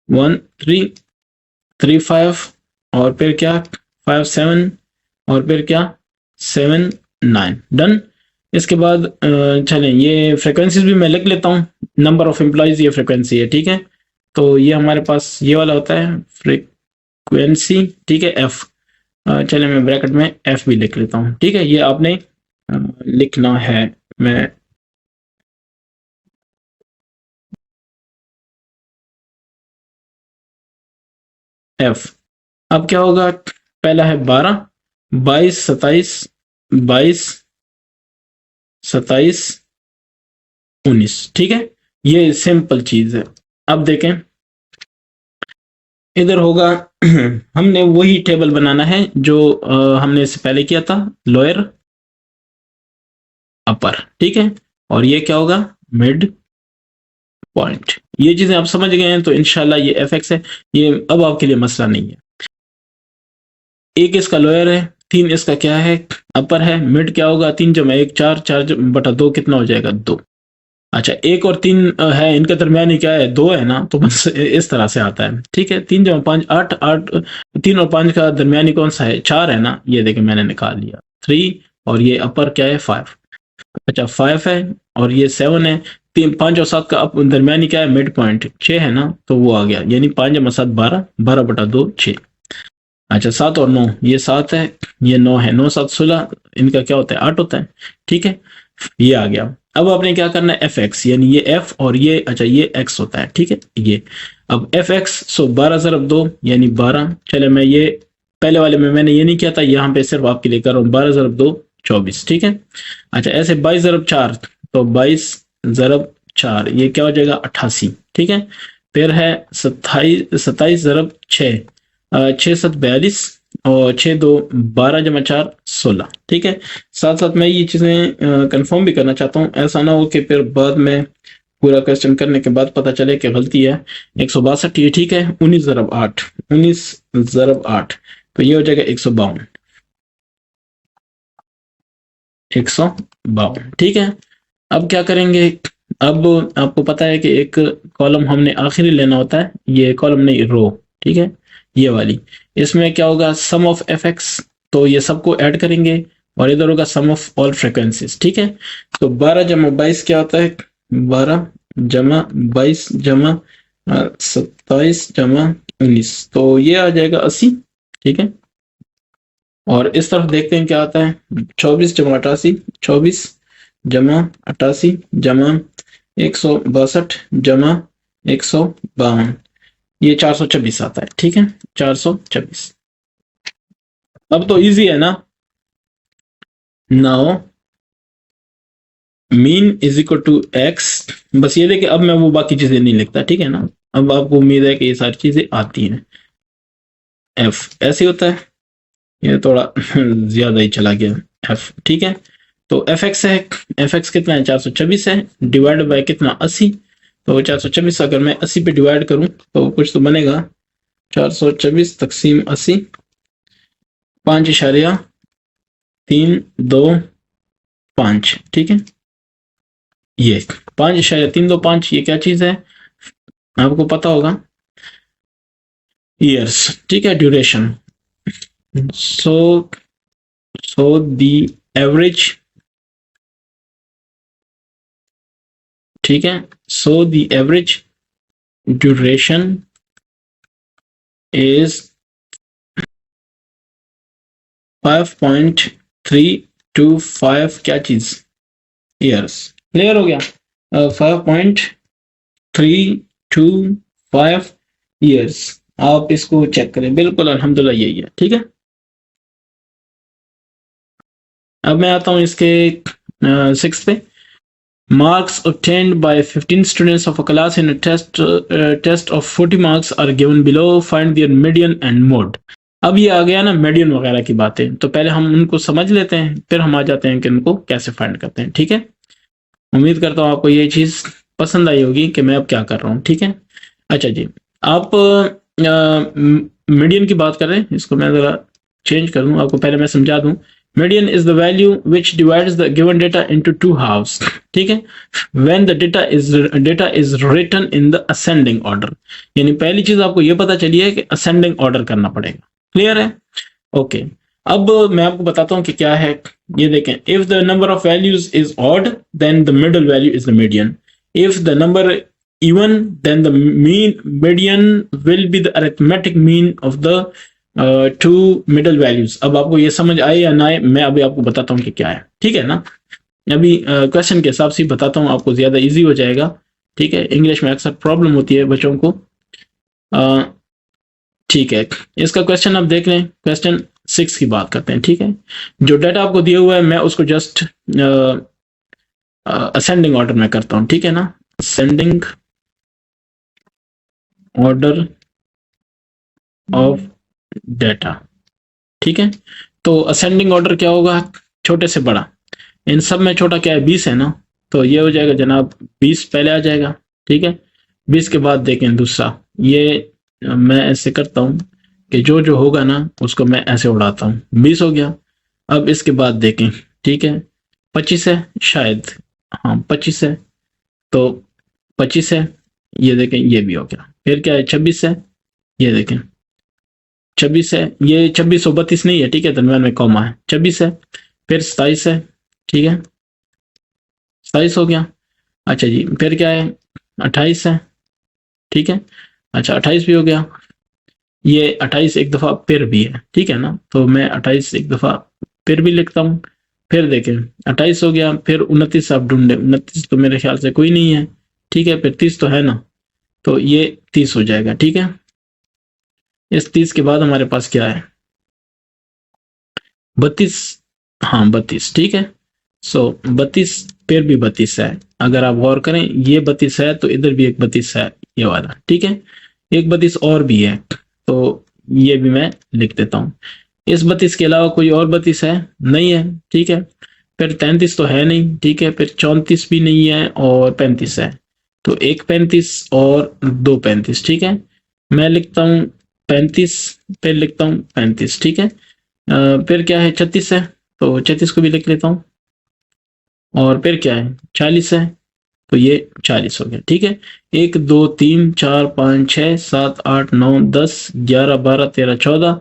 1 3 3 5, और फिर क्या 5 7, और फिर क्या 7 9, डन। इसके बाद चलें ये फ्रिक्वेंसीज भी मैं लिख लेता हूँ, नंबर ऑफ एम्प्लॉयज ये फ्रिक्वेंसी है, ठीक है। तो ये हमारे पास ये वाला होता है फ्रिक्वेंसी, ठीक है, एफ। चले मैं ब्रैकेट में एफ भी लिख लेता हूँ, ठीक है। ये आपने लिखना है, मैं एफ। अब क्या होगा, पहला है 12 22 27 22 27 19, ठीक है। ये सिंपल चीज है। अब देखें इधर होगा हमने वही टेबल बनाना है जो हमने इससे पहले किया था, लोअर अपर, ठीक है। और ये क्या होगा, मिड पॉइंट। ये चीजें आप समझ गए हैं तो इंशाल्लाह ये एफ एक्स है, ये अब आपके लिए मसला नहीं है। एक इसका लोअर है, 3 इसका क्या है, अपर है। मिड क्या होगा, 3 जमा 1 4, 4 बटा 2 कितना हो जाएगा, 2। अच्छा 1 और 3 है, इनका दरमियानी क्या है, 2 है ना, तो बस इस तरह से आता है, ठीक है। 3 जमा 5 8 8, 3 और 5 का दरमियानी कौन सा है, 4 है ना, ये देखें मैंने निकाल लिया 3, और ये अपर क्या है 5। अच्छा 5 है, और ये 7 है। 3 5 और 7 का दरमियानी क्या है, मिड पॉइंट 6 है ना, तो वो आ गया, यानी 5 जमा 7 12, 12 बटा 2 6। अच्छा 7 और 9, ये 7 है, ये 9 है, 9 7 16, इनका क्या होता है 8 होता है, ठीक है। ये आ गया। अब आपने क्या करना है, एफ एक्स, यानी ये एफ और ये, अच्छा ये एक्स होता है, ठीक है। ये अब एफ एक्स, सो 12 ज़रब 2 यानी 12। चले मैं ये पहले वाले में मैंने ये नहीं किया था, यहाँ पे सिर्फ आपके लिए कर रहा हूँ, 12 ज़रब 2 24, ठीक है। अच्छा ऐसे 22 ज़रब 4, तो 22 ज़रब 4 ये क्या हो जाएगा 88, ठीक है। फिर है 27 ज़रब 6, 6 7 42, और 6 2 12 जमा 4 16, ठीक है। साथ साथ मैं ये चीज़ें कंफर्म भी करना चाहता हूँ, ऐसा ना हो कि फिर बाद में पूरा क्वेश्चन करने के बाद पता चले कि गलती है। 162 ये ठीक है, 19 ज़रब 8, 19 ज़रब 8, तो ये हो जाएगा 152, 152, ठीक है। अब क्या करेंगे, अब आपको पता है कि एक कॉलम हमने आखिरी लेना होता है, ये कॉलम नहीं रो, ठीक है, ये वाली। इसमें क्या होगा, सम ऑफ एफ एक्स, तो ये सबको ऐड करेंगे, और इधर होगा सम ऑफ ऑल फ्रिक्वेंसीज, ठीक है। तो 12 जमा 22 क्या होता है, 12 जमा 22 जमा 27 जमा 19, तो ये आ जाएगा 80, ठीक है। और इस तरफ देखते हैं क्या आता है, 24 जमा 88, 24 जमा 88 जमा 162 जमा 152, ये 426 आता है, ठीक है, 426। अब तो इजी है ना। Now mean is equal to X, बस ये देखिए अब मैं वो बाकी चीजें नहीं लिखता, ठीक है ना। अब आपको उम्मीद है कि ये सारी चीजें आती हैं। एफ ऐसे होता है, ये थोड़ा ज्यादा ही चला गया, एफ, ठीक है। तो एफ एक्स है, एफ एक्स कितना है 426 है, डिवाइड बाय कितना 80, तो 426 अगर मैं 80 पे डिवाइड करूं तो कुछ तो बनेगा, 424 तकसीम 80, 5.325, ठीक है। ये 5.325 ये क्या चीज है, आपको पता होगा, ईयर्स, ठीक है, duration. So so the average, ठीक है, सो दी एवरेज ड्यूरेशन is 5.325 क्या चीज, ईयर्स। क्लियर हो गया? 5.325 ईयर्स। आप इसको चेक करें, बिल्कुल अल्हम्दुलिल्लाह यही है। ठीक है, अब मैं आता हूँ इसके 6 पे। Marks obtained by 15 students of a class in a test of 40 marks are given below. Find their median and mode. अब ये आ गया ना मीडियन वगैरह की बातें, तो पहले हम उनको समझ लेते हैं, फिर हम आ जाते हैं कि उनको कैसे फाइंड करते हैं। ठीक है, उम्मीद करता हूँ आपको ये चीज़ पसंद आई होगी कि मैं अब क्या कर रहा हूँ। ठीक है, अच्छा जी, आप मीडियन की बात कर रहे हैं, इसको मैं ज़रा चेंज कर दूँ, आपको पहले मैं समझा दूँ। Median is the value which divides the given data into two halves. ठीक है, when the data is written in the ascending order. यानी पहली चीज आपको ये पता चली है कि असेंडिंग ऑर्डर करना पड़ेगा। क्लियर है? ओके, अब मैं आपको बताता हूँ कि क्या है। ये देखें, if the number of values is odd then the middle value is the median. If the number even then the median will be the arithmetic mean of the two middle values। अब आपको ये समझ आए या ना आए, मैं अभी आपको बताता हूँ कि क्या है। ठीक है ना, अभी क्वेश्चन के हिसाब से बताता हूँ, आपको ज्यादा इजी हो जाएगा। ठीक है, इंग्लिश में अक्सर प्रॉब्लम होती है बच्चों को। ठीक है, इसका क्वेश्चन आप देख लें। क्वेश्चन 6 की बात करते हैं। ठीक है, जो डाटा आपको दिया हुआ है मैं उसको जस्ट असेंडिंग ऑर्डर में करता हूँ। ठीक है ना, असेंडिंग ऑर्डर ऑफ डेटा। ठीक है, तो असेंडिंग ऑर्डर क्या होगा, छोटे से बड़ा। इन सब में छोटा क्या है, 20 है ना, तो ये हो जाएगा जनाब 20 पहले आ जाएगा। ठीक है, 20 के बाद देखें दूसरा, ये मैं ऐसे करता हूँ कि जो जो होगा ना उसको मैं ऐसे उड़ाता हूँ। 20 हो गया। अब इसके बाद देखें, ठीक है, 25 है शायद, हाँ 25 है, तो 25 है, ये देखें ये भी हो गया। फिर क्या है, 26 है, ये देखें 26 है, ये 26 और 32 नहीं है। ठीक है, दरम्यान में कॉमा है, 26 है। फिर 27 है, ठीक है 27 हो गया। अच्छा जी, फिर क्या है, 28 है। ठीक है, अच्छा 28 भी हो गया। ये 28 एक दफ़ा फिर भी है। ठीक है ना, तो मैं 28 एक दफ़ा फिर भी लिखता हूँ। फिर देखें 28 हो गया, फिर 29 आप ढूंढे, 29 तो मेरे ख्याल से कोई नहीं है। ठीक है, फिर 30 तो है ना, तो ये 30 हो जाएगा। ठीक है, इस 30 के बाद हमारे पास क्या है, 32, हाँ 32। ठीक है, सो 32 फिर भी 32 है। अगर आप गौर करें, ये 32 है तो इधर भी एक 32 है, ये वाला। ठीक है, एक 32 और भी है, तो ये भी मैं लिख देता हूँ। इस 32 के अलावा कोई और 32 है नहीं है। ठीक है, फिर 33 तो है नहीं। ठीक है, फिर 34 भी नहीं है, और 35 है, तो एक 35 और दो 35। ठीक है, मैं लिखता हूँ 35, फिर लिखता हूँ 35। ठीक है, फिर क्या है, 36 है, तो 36 को भी लिख लेता हूँ, और फिर क्या है, 40 है, तो ये 40 हो गया। ठीक है, 1 2 3 4 5 6 7 8 9 10 11 12 13 14।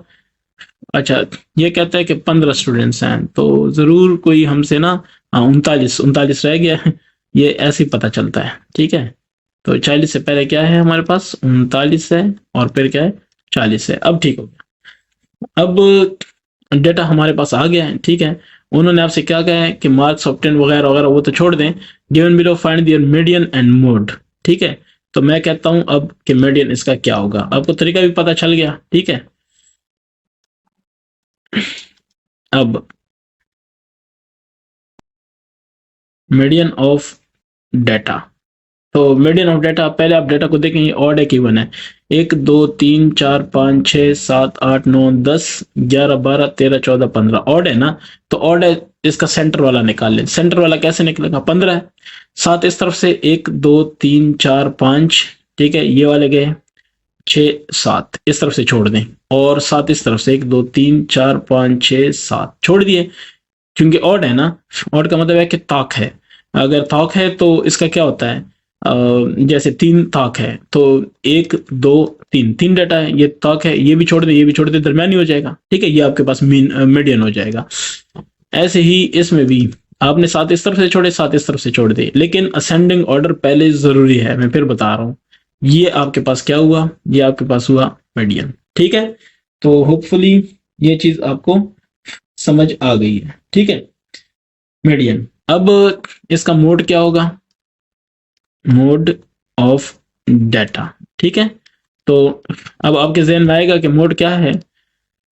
अच्छा, ये कहता है कि 15 स्टूडेंट्स हैं, तो जरूर कोई हमसे ना 39 39 रह गया है, ये ऐसे ही पता चलता है। ठीक है, तो 40 से पहले क्या है हमारे पास, 39 है, और फिर क्या है, 40 है। अब ठीक हो गया, अब डेटा हमारे पास आ गया है। ठीक है, उन्होंने आपसे क्या कहा है कि मार्क्स ऑब्टेन वगैरह वगैरह वो तो छोड़ दें, given below find their median and mode. ठीक है, तो मैं कहता हूं अब कि मीडियन इसका क्या होगा, आपको तरीका भी पता चल गया। ठीक है, अब मीडियन ऑफ डेटा, तो मीडियन ऑफ डेटा, पहले आप डेटा को देखें, ये ऑड है कि इवन है। 1 2 3 4 5 6 7 8 9 10 11 12 13 14 15 ऑड है ना, तो ऑड है, इसका सेंटर वाला निकाल लें। सेंटर वाला कैसे निकलेगा, 15 है। 7 इस तरफ से, 1 2 3 4 5, ठीक है, ये वाले गए, 6 7 इस तरफ से छोड़ दें, और 7 इस तरफ से, 1 2 3 4 5 6 7 छोड़ दिए, क्योंकि ऑड है ना। ऑड का मतलब है कि ताक है। अगर ताक है तो इसका क्या होता है, जैसे 3 ताक है, तो 1 2 3 3 डाटा है, ये ताक है, ये भी छोड़ दे, ये भी छोड़ दे, दरमियानी हो जाएगा। ठीक है, ये आपके पास मीडियन हो जाएगा। ऐसे ही इसमें भी आपने 7 इस तरफ से छोड़े, 7 इस तरफ से छोड़ दे, लेकिन असेंडिंग ऑर्डर पहले जरूरी है। मैं फिर बता रहा हूँ, ये आपके पास क्या हुआ, ये आपके पास हुआ मीडियन। ठीक है, तो होपफुली ये चीज आपको समझ आ गई है, ठीक है। मीडियन, अब इसका मोड क्या होगा, मोड ऑफ डाटा, ठीक है। तो अब आपके जहन में आएगा कि मोड क्या है।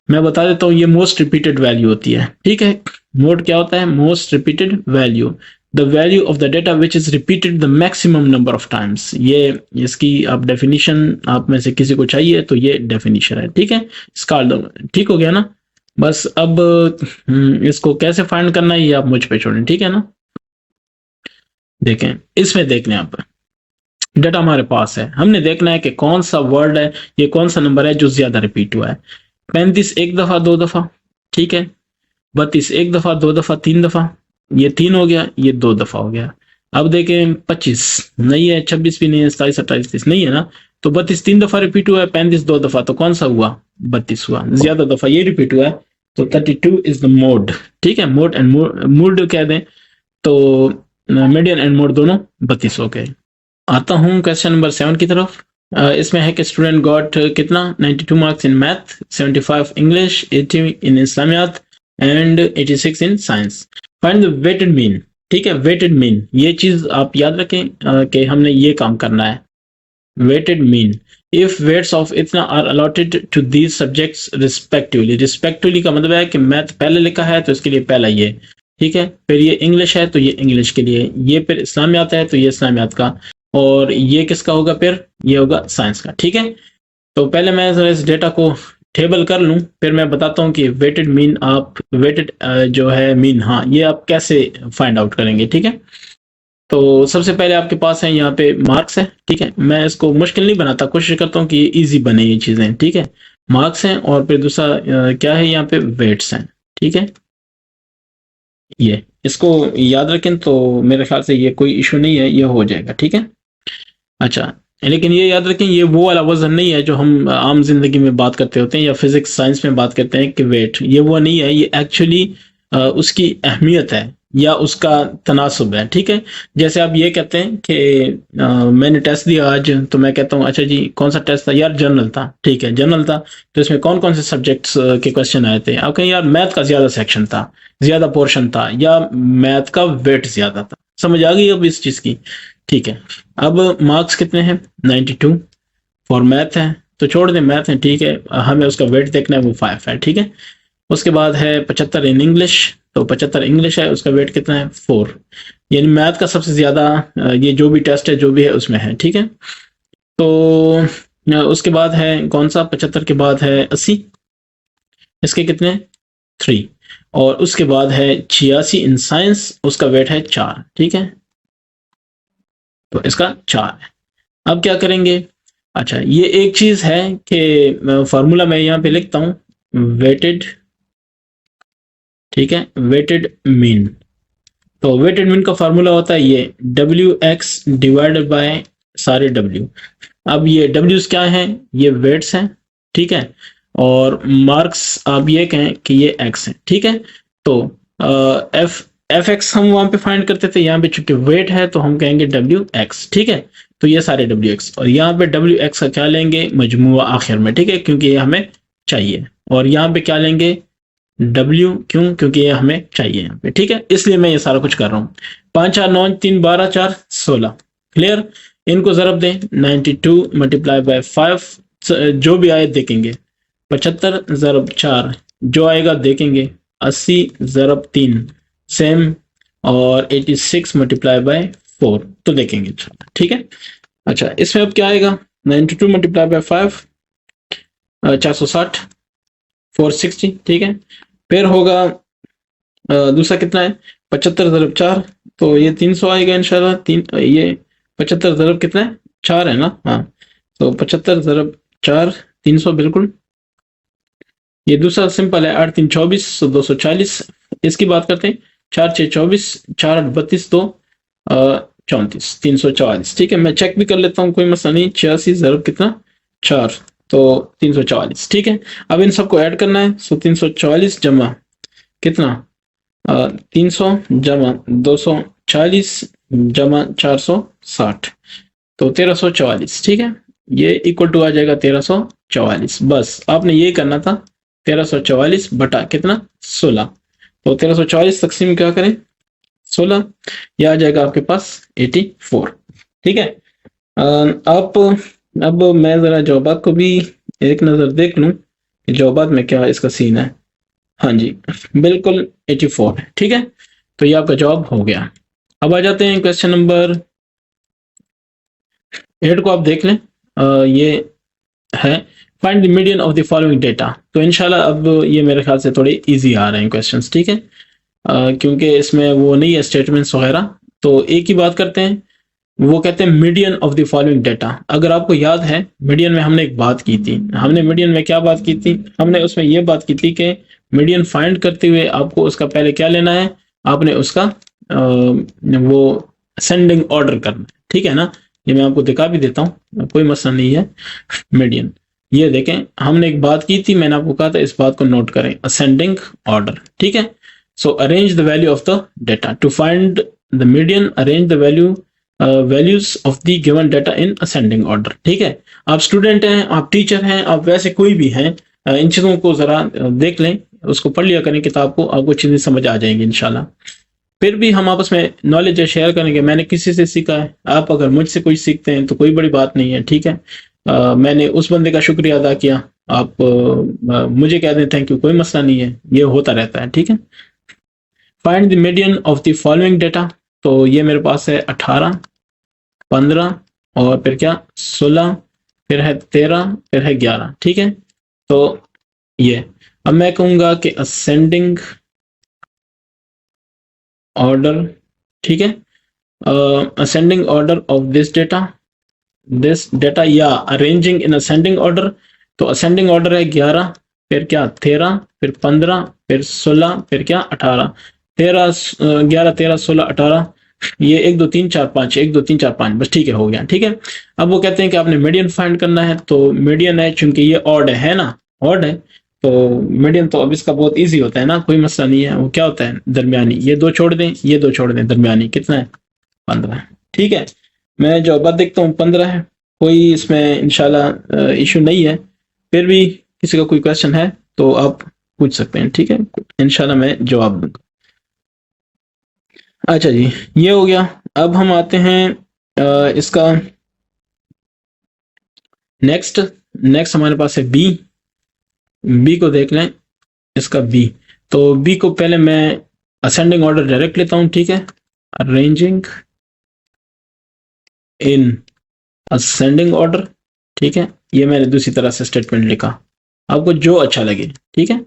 मैं बता देता हूँ, ये मोस्ट रिपीटेड वैल्यू होती है, ठीक है। मोड क्या होता है, most repeated value, the value of the data which is repeated the maximum number of times. ये इसकी आप डेफिनेशन, आप में से किसी को चाहिए तो ये डेफिनेशन है, ठीक है। इसका ठीक हो गया ना। बस अब इसको कैसे फाइंड करना है ये आप मुझ पे छोड़ें, ठीक है ना। देखें, इसमें देखने आप डेटा हमारे पास है, हमने देखना है कि कौन सा वर्ड है, ये कौन सा नंबर है जो ज्यादा रिपीट हुआ है। 35 एक दफा, दो दफा, ठीक है। 32 एक दफा, दो दफा, तीन दफा, ये 3 हो गया, ये 2 दफा हो गया। अब देखें 25 नहीं है, 26 भी नहीं है, 27 28 30 नहीं है ना। तो 32 3 दफा रिपीट हुआ है, 35 2 दफा, तो कौन सा हुआ, 32 हुआ, ज्यादा दफा ये रिपीट हुआ है। तो 32 इज द मोड, ठीक है। मोड एंड मोड कह दें तो मीडियन एंड मोड दोनों 32 हो गए। आता हूँ क्वेश्चन नंबर 7 की तरफ। इसमें है कि स्टूडेंट गॉट कितना 92 marks in math, 75 English, 80 in Islamiyat and 86 in science. Find the weighted mean, ठीक है। वेटेड मीन, ये चीज आप याद रखें कि हमने ये काम करना है। Weighted mean, if weights of इतना are allotted to these subjects respectively. Respectively का मतलब है कि मैथ पहले लिखा है तो इसके लिए पहला ये, ठीक है। फिर ये इंग्लिश है तो ये इंग्लिश के लिए, ये फिर इस्लामियात है तो ये इस्लामियात का, और ये किसका होगा, फिर ये होगा साइंस का, ठीक है। तो पहले मैं जरा इस डेटा को टेबल कर लूं, फिर मैं बताता हूं कि वेटेड मीन, आप वेटेड जो है मीन, हाँ, ये आप कैसे फाइंड आउट करेंगे, ठीक है। तो सबसे पहले आपके पास है यहाँ पे मार्क्स है, ठीक है। मैं इसको मुश्किल नहीं बनाता, कोशिश करता हूँ कि ये इजी बने ये चीजें, ठीक है। मार्क्स हैं और फिर दूसरा क्या है यहाँ पे, वेट्स हैं, ठीक है। ये इसको याद रखें तो मेरे ख्याल से ये कोई इशू नहीं है, ये हो जाएगा, ठीक है। अच्छा, लेकिन ये याद रखें, ये वो वाला वजन नहीं है जो हम आम जिंदगी में बात करते होते हैं या फिजिक्स साइंस में बात करते हैं कि वेट, ये वो नहीं है। ये एक्चुअली उसकी अहमियत है या उसका तनासुब है, ठीक है। जैसे आप ये कहते हैं कि मैंने टेस्ट दिया आज, तो मैं कहता हूँ अच्छा जी कौन सा टेस्ट था यार, जनरल था, ठीक है, जनरल था। तो इसमें कौन कौन से सब्जेक्ट्स के क्वेश्चन आए थे, आप कहें यार मैथ का ज्यादा सेक्शन था, ज्यादा पोर्शन था, या मैथ का वेट ज्यादा था। समझ आ गई अब इस चीज की, ठीक है। अब मार्क्स कितने हैं, 92 फॉर मैथ है, तो छोड़ दें मैथ है, ठीक है। हमें उसका वेट देखना है, वो 5 है, ठीक है। उसके बाद है 75 इन इंग्लिश, तो 75 इंग्लिश है, उसका वेट कितना है, 4। यानी मैथ का सबसे ज्यादा ये जो भी टेस्ट है जो भी है उसमें है, ठीक है। तो उसके बाद है कौन सा, 75 के बाद है 80, इसके कितने, 3। और उसके बाद है 86 इन साइंस, उसका वेट है 4, ठीक है। तो इसका 4 है। अब क्या करेंगे, अच्छा ये एक चीज है कि फॉर्मूला मैं यहाँ पे लिखता हूँ, वेटेड, ठीक है, वेटेड मीन। तो वेटेड मीन का फार्मूला होता है ये WX डिवाइडेड बाय सारे W। अब ये W's क्या है, ये वेट्स हैं, ठीक है। और मार्क्स आप ये कहें कि ये X है, ठीक है। तो FX हम वहां पे फाइंड करते थे, यहाँ पे चूंकि वेट है तो हम कहेंगे WX, ठीक है। तो ये सारे WX, और यहाँ पे WX का क्या लेंगे, मजमुआ आखिर में, ठीक है, क्योंकि ये हमें चाहिए। और यहाँ पे क्या लेंगे, W, क्यों, क्योंकि ये हमें चाहिए यहाँ पे, ठीक है। इसलिए मैं ये सारा कुछ कर रहा हूँ। 5 4 9 3 12 4 16, क्लियर। इनको जरब दें, 92 मल्टीप्लाई बाय 5, जो भी आए देखेंगे। 75 जरब 4 जो आएगा देखेंगे, 80 जरब 3 सेम, और 86 मल्टीप्लाई बाय 4 तो देखेंगे, ठीक है। अच्छा इसमें अब क्या आएगा, 92 मल्टीप्लाई बाय 5 460, 460, ठीक है। फिर होगा दूसरा कितना है, 75 ज़रब 4, तो ये 300 आएगा इंशाल्लाह। ये 75 ज़रब कितना है, 4 है ना, हाँ। तो 75 ज़रब 4 300 बिल्कुल। ये दूसरा सिंपल है, 8 3 24, 240। इसकी बात करते हैं, 4 6 24, 4 8 32, 2 34, 344, ठीक है। मैं चेक भी कर लेता हूँ, कोई मसला नहीं। 86 ज़रब कितना, 4, तो 344, ठीक है। अब इन सबको ऐड करना है, सो 344 जमा कितना, 300 जमा 240 जमा 460, तो 1344, ठीक है। ये इक्वल टू आ जाएगा 1344। बस आपने ये करना था, 1344 बटा कितना, 16। तो 1340 तकसीम क्या करें 16, यह आ जाएगा आपके पास 84। ठीक है। आप अब मैं जरा जवाबात को भी एक नजर देख लूं कि जवाबात में क्या इसका सीन है। हाँ जी, बिल्कुल 84 है। ठीक है, तो ये आपका जवाब हो गया। अब आ जाते हैं क्वेश्चन नंबर 8 को आप देख लें। ये है find the median of the following data. तो इंशाल्लाह अब ये मेरे ख्याल से थोड़े इजी आ रहे हैं क्वेश्चंस। ठीक है, क्योंकि इसमें वो नहीं है स्टेटमेंट्स वगैरह। तो एक ही बात करते हैं, वो कहते हैं median of the following data. अगर आपको याद है मीडियन में हमने एक बात की थी। हमने मीडियन में क्या बात की थी, हमने उसमें ये बात की थी कि मीडियन फाइंड करते हुए आपको उसका पहले क्या लेना है, आपने उसका वो सेंडिंग ऑर्डर करना है। ठीक है ना, ये मैं आपको दिखा भी देता हूँ, कोई मसला नहीं है। मीडियन, ये देखें हमने एक बात की थी, मैंने आपको कहा था इस बात को नोट करें, असेंडिंग ऑर्डर। ठीक है, so arrange the value of the data to find the median, arrange the values of the given data in ascending order. ठीक है, आप स्टूडेंट हैं, आप टीचर हैं, आप वैसे कोई भी हैं, इन चीज़ों को ज़रा देख लें, उसको पढ़ लिया करें किताब को, आपको चीज़ें समझ आ जाएंगी इंशाल्लाह। फिर भी हम आपस में नॉलेज शेयर करेंगे। मैंने किसी से सीखा है, आप अगर मुझसे कोई सीखते हैं तो कोई बड़ी बात नहीं है। ठीक है, मैंने उस बंदे का शुक्रिया अदा किया, आप मुझे कह दें थैंक यू, कोई मसला नहीं है, ये होता रहता है। ठीक है, find the median of the following data. तो ये मेरे पास है 18, 15 और फिर क्या 16, फिर है 13, फिर है 11। ठीक है, तो ये अब मैं कहूंगा कि असेंडिंग ऑर्डर। ठीक है, ascending order of this data या अरेंजिंग इन असेंडिंग ऑर्डर। तो असेंडिंग ऑर्डर है 11, फिर क्या 13, फिर 15, फिर 16, फिर क्या 18। 13 11 13 16 18, ये 1 2 3 4 5, 1 2 3 4 5, बस ठीक है, हो गया। ठीक है, अब वो कहते हैं कि आपने मीडियन फाइंड करना है। तो मीडियन है, चूंकि ये ऑड है ना, ऑड है, तो मीडियन तो अब इसका बहुत इजी होता है ना, कोई मसला नहीं है। वो क्या होता है दरमियानी, ये दो छोड़ दें, ये दो छोड़ दें, दरमियानी कितना है 15। ठीक है, मैं जो अब देखता हूँ 15 है, कोई इसमें इंशाल्लाह इशू नहीं है। फिर भी किसी का कोई क्वेश्चन है तो आप पूछ सकते हैं। ठीक है, इंशाल्लाह मैं जवाब दूंगा। अच्छा जी, ये हो गया। अब हम आते हैं इसका नेक्स्ट। नेक्स्ट हमारे पास है बी। बी को देख लें, इसका बी। तो बी को पहले मैं असेंडिंग ऑर्डर डायरेक्ट लेता हूं। ठीक है, अरेंजिंग इन असेंडिंग ऑर्डर। ठीक है, ये मैंने दूसरी तरह से स्टेटमेंट लिखा, आपको जो अच्छा लगे। ठीक है,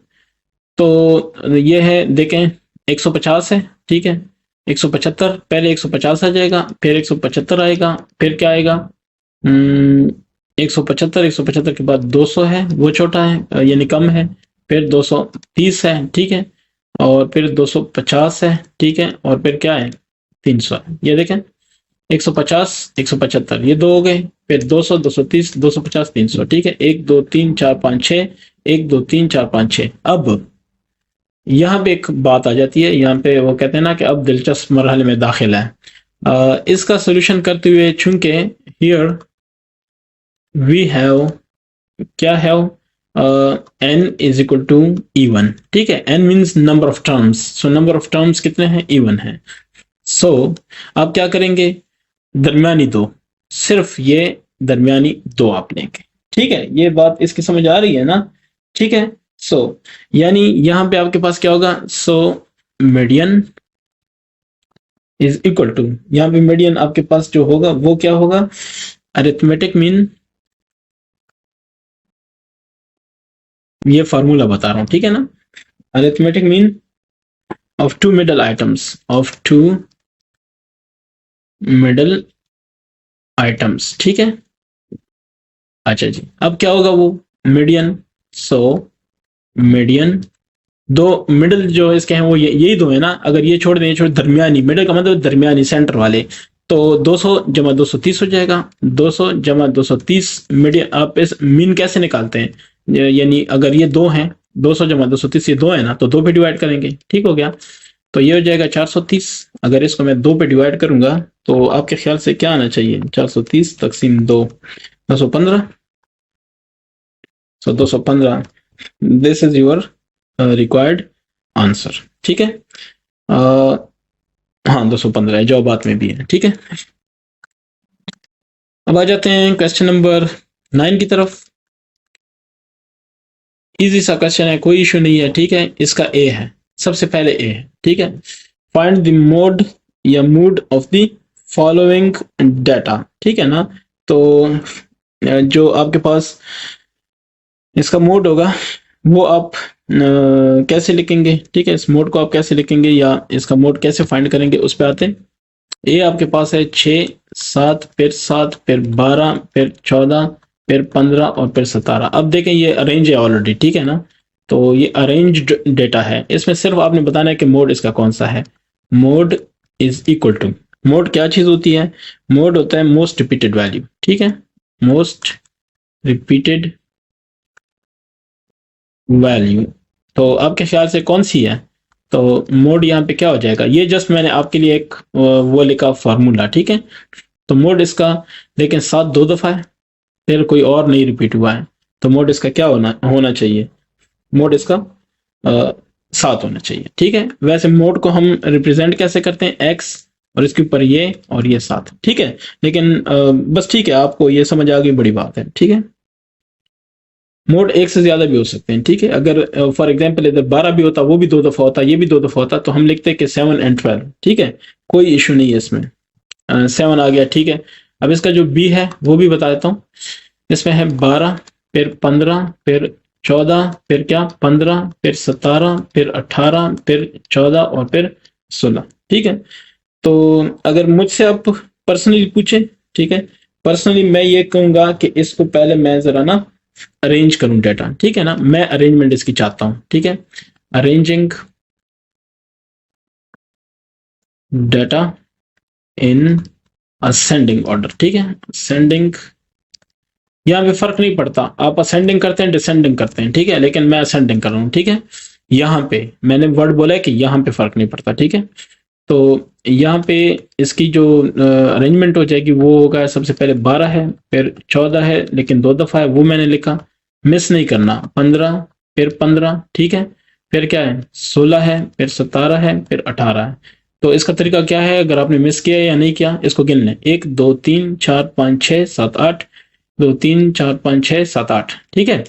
तो ये है देखें 150 है। ठीक है, 175, पहले 150 आ जाएगा, फिर 175 आएगा, फिर क्या आएगा 175, 175 के बाद 200 है, वो छोटा है यानी कम है, फिर 230 है। ठीक है, और फिर 250 है। ठीक है, और फिर क्या है 300 है। ये देखें 150 175 ये दो हो गए, फिर 200 230 250 300। ठीक है, 1 2 3 4 5 6, 1 2 3 4 5 6। अब यहाँ पे एक बात आ जाती है, यहाँ पे वो कहते हैं ना कि अब दिलचस्प मरहले में दाखिल है। इसका सोल्यूशन करते हुए, चूंकि हियर वी हैव क्या है n is equal to E1। ठीक है, n means number of terms, so number of terms कितने हैं E1 है। सो आप क्या करेंगे, दरमियानी दो, सिर्फ ये दरमियानी दो आप लेंगे। ठीक है, ये बात इसकी समझ आ रही है ना। ठीक है, सो यानी यहां पे आपके पास क्या होगा, so median is equal to, यहां पे मीडियन आपके पास जो होगा वो क्या होगा, अरिथमेटिक मीन, ये फार्मूला बता रहा हूं। ठीक है ना, arithmetic mean of two middle items, of two middle items. ठीक है, अच्छा जी, अब क्या होगा वो मीडियन। सो मीडियन, दो मिडल जो इसके हैं वो यही दो है ना, अगर ये छोड़ दें, ये छोड़, दरमियानी, मिडल का मतलब दरमियानी, सेंटर वाले। तो 200 जमा 230 हो जाएगा, 200 जमा 230 मीडियन। आप इस मीन कैसे निकालते हैं, यानी अगर ये दो हैं, 200 जमा 230 ये दो है ना, तो दो पे डिवाइड करेंगे। ठीक हो गया, तो ये हो जाएगा 430। अगर इसको मैं दो पे डिवाइड करूंगा तो आपके ख्याल से क्या आना चाहिए, 430 तकसीम 2, 215। सो 215, this is your required answer. ठीक है, हाँ 215 है, जवाब बाद में भी है। ठीक है, अब आ जाते हैं क्वेश्चन नंबर 9 की तरफ। इजी सा क्वेश्चन है, कोई इशू नहीं है। ठीक है, इसका ए है, सबसे पहले ए है। ठीक है, फाइंड द मोड या mood off the following data. ठीक है ना, तो जो आपके पास इसका मोड होगा वो आप कैसे लिखेंगे। ठीक है, इस मोड को आप कैसे लिखेंगे या इसका मोड कैसे फाइंड करेंगे, उस पर आते हैं। ए आपके पास है 6, 7, फिर 12, फिर 14, फिर 15 और फिर 17। अब देखें ये अरेंज है ऑलरेडी। ठीक है ना, तो ये अरेंज्ड डेटा है, इसमें सिर्फ आपने बताना है कि मोड इसका कौन सा है। Mode is equal to, mode क्या चीज होती है? मोड होता है मोस्ट रिपीटेड वैल्यू। ठीक है, मोस्ट रिपीटेड वैल्यू, तो आपके ख्याल से कौन सी है? तो मोड यहाँ पे क्या हो जाएगा? ये जस्ट मैंने आपके लिए एक वो लिखा फार्मूला। ठीक है, तो मोड इसका, लेकिन 7 2 दफा है, फिर कोई और नहीं रिपीट हुआ है, तो मोड इसका क्या होना चाहिए? मोड इसका 7 होना चाहिए। ठीक है, वैसे मोड को हम रिप्रेजेंट कैसे करते हैं? एक्स और इसके ऊपर ये और ये 7। ठीक है, लेकिन बस ठीक है, आपको ये समझ आ गई, बड़ी बात है। ठीक है, मोड एक से ज्यादा भी हो सकते हैं। ठीक है, अगर फॉर एग्जांपल इधर 12 भी होता, वो भी 2 दफा होता, ये भी 2 दफा होता, तो हम लिखते हैं कि 7 एंड 12। ठीक है, कोई इशू नहीं है इसमें। 7 आ गया। ठीक है, अब इसका जो बी है वो भी बता देता हूँ। इसमें है 12, फिर 15, फिर 14, फिर क्या 15, फिर 17, फिर 18, फिर 14 और फिर 16। ठीक है, तो अगर मुझसे आप पर्सनली पूछे, ठीक है, पर्सनली मैं ये कहूंगा कि इसको पहले मैं जरा ना अरेंज करूं डाटा। ठीक है ना, मैं अरेंजमेंट इसकी चाहता हूं। ठीक है, arranging data in ascending order. ठीक है, असेंडिंग, यहाँ पे फर्क नहीं पड़ता आप असेंडिंग करते हैं डिसेंडिंग करते हैं। ठीक है, लेकिन मैं असेंडिंग कर रहा हूँ। ठीक है, यहाँ पे मैंने वर्ड बोला है कि यहाँ पे फर्क नहीं पड़ता। ठीक है, तो यहाँ पे इसकी जो अरेंजमेंट हो जाएगी वो होगा, सबसे पहले 12 है, फिर 14 है लेकिन 2 दफा है, वो मैंने लिखा, मिस नहीं करना। 15, फिर 15। ठीक है, फिर क्या है 16 है, फिर 17 है, फिर 18 है। तो इसका तरीका क्या है, अगर आपने मिस किया या नहीं किया, इसको गिन लें। 1 2 3 4 5 6 7 8, 2 3 4 5 6 7 8। ठीक है,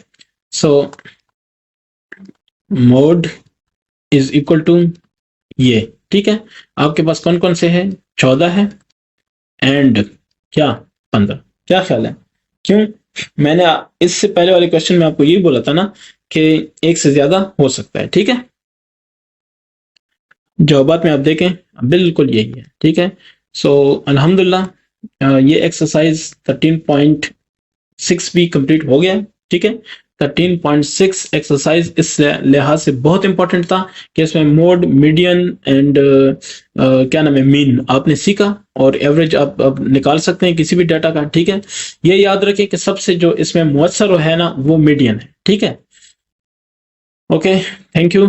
so mode is equal to ये। ठीक है, आपके पास कौन कौन से हैं? 14 है एंड क्या 15। क्या ख्याल है? क्यों? मैंने इससे पहले वाले क्वेश्चन में आपको यही बोला था ना कि एक से ज्यादा हो सकता है। ठीक है, जवाबात में आप देखें बिल्कुल यही है। ठीक है, सो अल्हम्दुलिल्लाह ये एक्सरसाइज 13.6 भी कंप्लीट हो गया। ठीक है, 13.6 एक्सरसाइज इस लिहाज से बहुत इंपॉर्टेंट था कि इसमें मोड, मीडियन एंड क्या नाम है, मीन आपने सीखा, और एवरेज आप निकाल सकते हैं किसी भी डाटा का। ठीक है, ये याद रखें कि सबसे जो इसमें मुअस्सर है ना वो मीडियन है। ठीक है, ओके, थैंक यू।